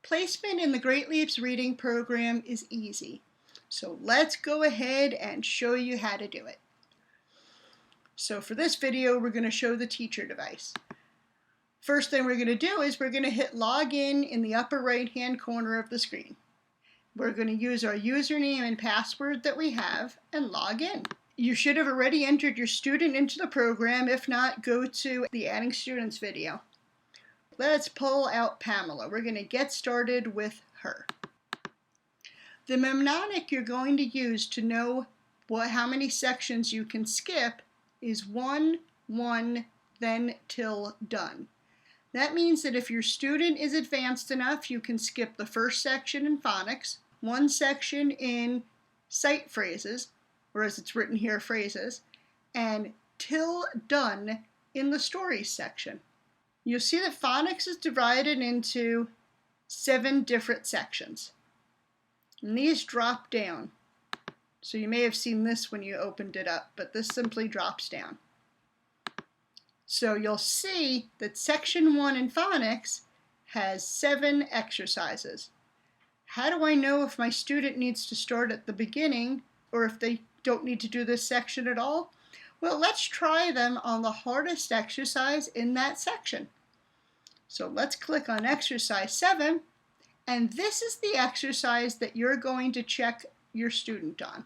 Placement in the Great Leaps reading program is easy. So let's go ahead and show you how to do it. So for this video, we're going to show the teacher device. First thing we're going to do is we're going to hit login in the upper right hand corner of the screen. We're going to use our username and password that we have and log in. You should have already entered your student into the program. If not, go to the Adding Students video. Let's pull out Pamela. We're going to get started with her. The mnemonic you're going to use to know how many sections you can skip is 1, 1, then till done. That means that if your student is advanced enough, you can skip the first section in phonics, one section in sight phrases, or as it's written here, phrases, and till done in the stories section. You'll see that phonics is divided into 7 different sections. And these drop down. So you may have seen this when you opened it up, but this simply drops down. So you'll see that section 1 in phonics has 7 exercises. How do I know if my student needs to start at the beginning or if they don't need to do this section at all? Well, let's try them on the hardest exercise in that section. So let's click on exercise 7, and this is the exercise that you're going to check your student on.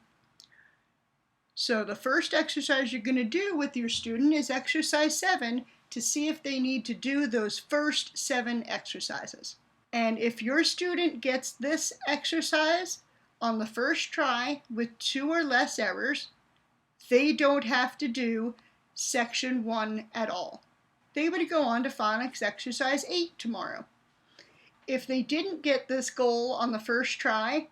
So the first exercise you're going to do with your student is exercise 7 to see if they need to do those first 7 exercises. And if your student gets this exercise on the first try with 2 or less errors, they don't have to do section 1 at all. They would go on to phonics exercise 8 tomorrow. If they didn't get this goal on the first try,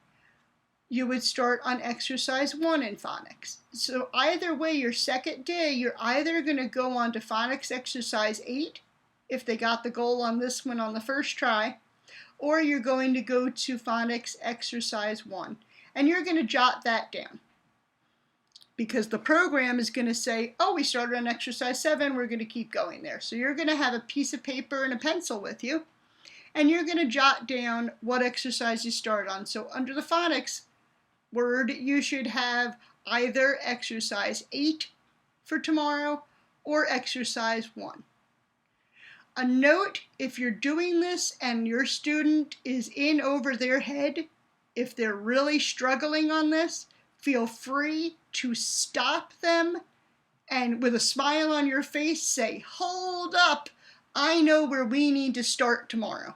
you would start on exercise 1 in phonics. So either way, your second day, you're either going to go on to phonics exercise 8, if they got the goal on this one on the first try, or you're going to go to phonics exercise 1. And you're going to jot that down, because the program is going to say, oh, we started on exercise 7, we're going to keep going there. So you're going to have a piece of paper and a pencil with you, and you're going to jot down what exercise you start on. So under the phonics word, you should have either exercise 8 for tomorrow or exercise 1. A note, if you're doing this and your student is in over their head, if they're really struggling on this, feel free to stop them and with a smile on your face say, hold up, I know where we need to start tomorrow.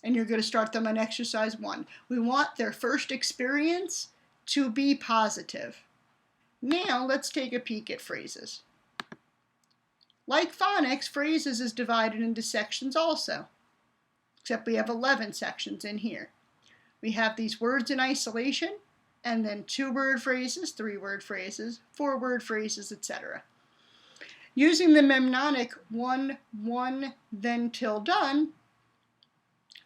And you're going to start them on exercise 1. We want their first experience to be positive. Now let's take a peek at phrases. Like phonics, phrases is divided into sections also, except we have 11 sections in here. We have these words in isolation, and then 2-word phrases, 3-word phrases, 4-word phrases, etc. Using the mnemonic 1, 1, then till done,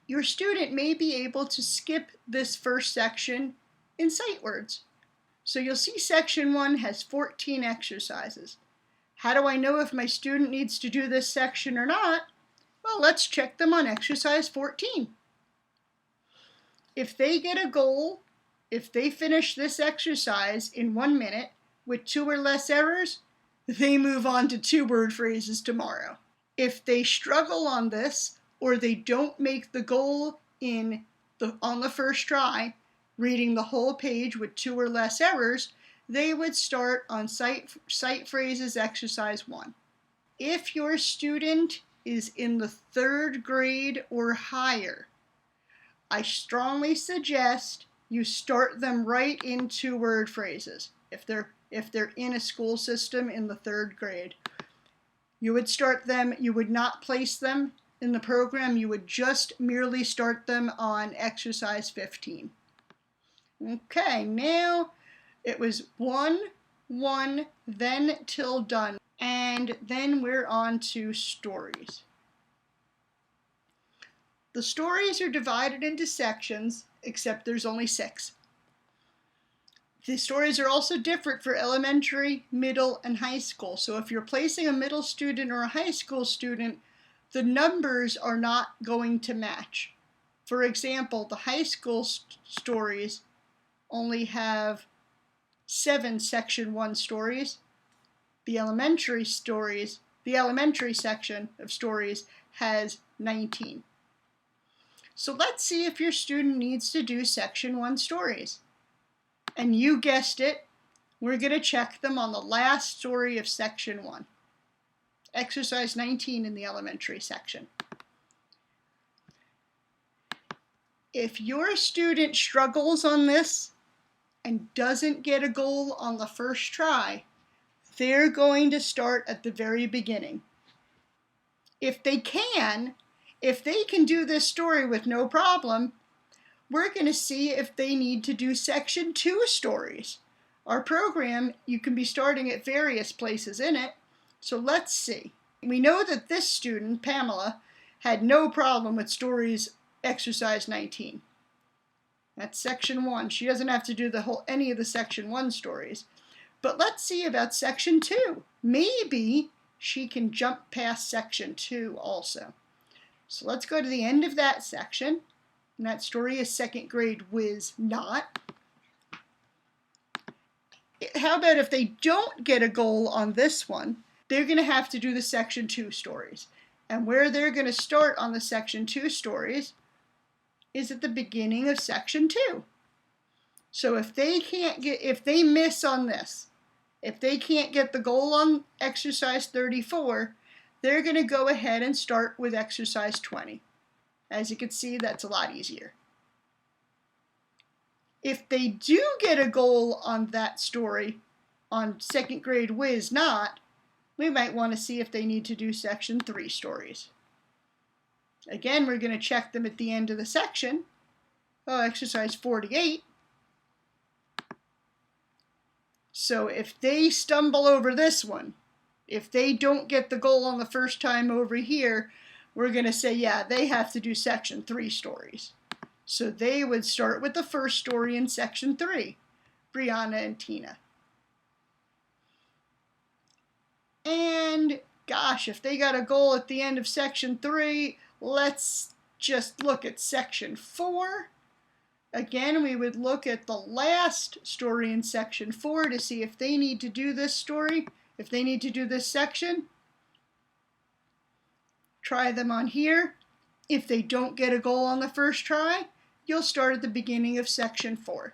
your student may be able to skip this first section in sight words. So you'll see section 1 has 14 exercises. How do I know if my student needs to do this section or not? Well, let's check them on exercise 14. If they get a goal, if they finish this exercise in 1 minute with 2 or less errors, they move on to 2-word phrases tomorrow. If they struggle on this, or they don't make the goal on the first try, reading the whole page with 2 or less errors, they would start on sight phrases exercise 1. If your student is in the 3rd grade or higher, I strongly suggest you start them right in 2-word phrases. If they're in a school system in the 3rd grade, you would start them, you would not place them in the program, you would just merely start them on exercise 15. Okay, now it was 1, 1, then till done, and then we're on to stories. The stories are divided into sections, except there's only 6. The stories are also different for elementary, middle, and high school. So if you're placing a middle student or a high school student, the numbers are not going to match. For example, the high school stories only have 7 Section 1 stories. The elementary section of stories has 19. So let's see if your student needs to do Section 1 stories. And you guessed it, we're going to check them on the last story of Section 1. Exercise 19 in the elementary section. If your student struggles on this and doesn't get a goal on the first try, they're going to start at the very beginning. If they can do this story with no problem, we're going to see if they need to do Section 2 stories. Our program, you can be starting at various places in it, so let's see. We know that this student, Pamela, had no problem with stories exercise 19. That's Section 1. She doesn't have to do any of the Section 1 stories. But let's see about Section 2. Maybe she can jump past Section 2 also. So let's go to the end of that section. And that story is Second Grade Whiz Not. How about if they don't get a goal on this one, they're going to have to do the Section 2 stories. And where they're going to start on the Section 2 stories is at the beginning of Section 2. So if they miss on this, if they can't get the goal on exercise 34, they're going to go ahead and start with exercise 20. As you can see, that's a lot easier. If they do get a goal on that story, on Second Grade Whiz Not, we might want to see if they need to do Section 3 stories. Again, we're going to check them at the end of the section. Exercise 48. So if they stumble over this one, if they don't get the goal on the first time over here, we're going to say, yeah, they have to do Section 3 stories. So they would start with the first story in Section 3, Brianna and Tina. And gosh, if they got a goal at the end of Section 3, let's just look at Section 4. Again, we would look at the last story in Section 4 to see if they need to do this story, if they need to do this section. Try them on here. If they don't get a goal on the first try, you'll start at the beginning of Section 4.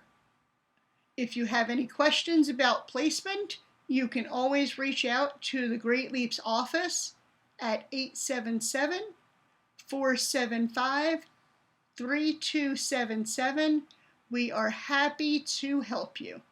If you have any questions about placement, you can always reach out to the Great Leaps office at 877-475-3277. We are happy to help you.